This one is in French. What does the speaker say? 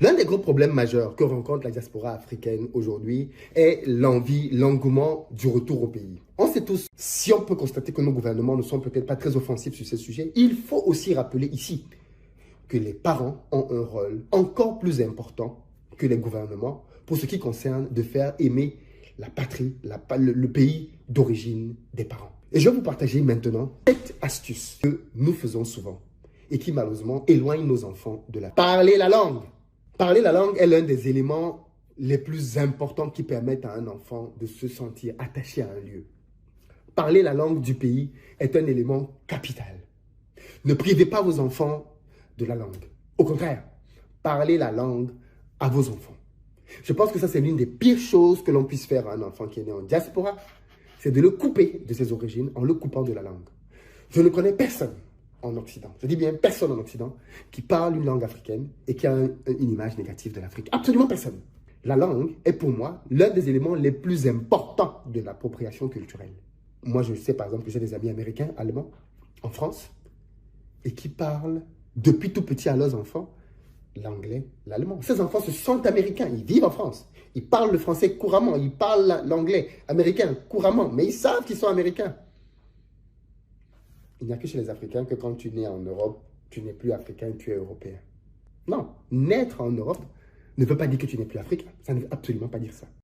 L'un des gros problèmes majeurs que rencontre la diaspora africaine aujourd'hui est l'envie, l'engouement du retour au pays. On sait tous, si on peut constater que nos gouvernements ne sont peut-être pas très offensifs sur ce sujet, il faut aussi rappeler ici que les parents ont un rôle encore plus important que les gouvernements pour ce qui concerne de faire aimer la patrie, le pays d'origine des parents. Et je vais vous partager maintenant cette astuce que nous faisons souvent et qui malheureusement éloigne nos enfants de la parler la langue. Parler la langue est l'un des éléments les plus importants qui permettent à un enfant de se sentir attaché à un lieu. Parler la langue du pays est un élément capital. Ne privez pas vos enfants de la langue. Au contraire, parlez la langue à vos enfants. Je pense que ça, c'est l'une des pires choses que l'on puisse faire à un enfant qui est né en diaspora, c'est de le couper de ses origines en le coupant de la langue. Je ne connais personne en Occident, je dis bien personne en Occident, qui parle une langue africaine et qui a une image négative de l'Afrique. Absolument personne. La langue est pour moi l'un des éléments les plus importants de l'appropriation culturelle. Moi, je sais par exemple que j'ai des amis américains, allemands, en France, et qui parlent depuis tout petit à leurs enfants l'anglais, l'allemand. Ces enfants se sentent américains, ils vivent en France. Ils parlent le français couramment, ils parlent l'anglais américain couramment, mais ils savent qu'ils sont américains. Il n'y a que chez les Africains que quand tu nais en Europe, tu n'es plus africain, tu es européen. Non, naître en Europe ne veut pas dire que tu n'es plus africain. Ça ne veut absolument pas dire ça.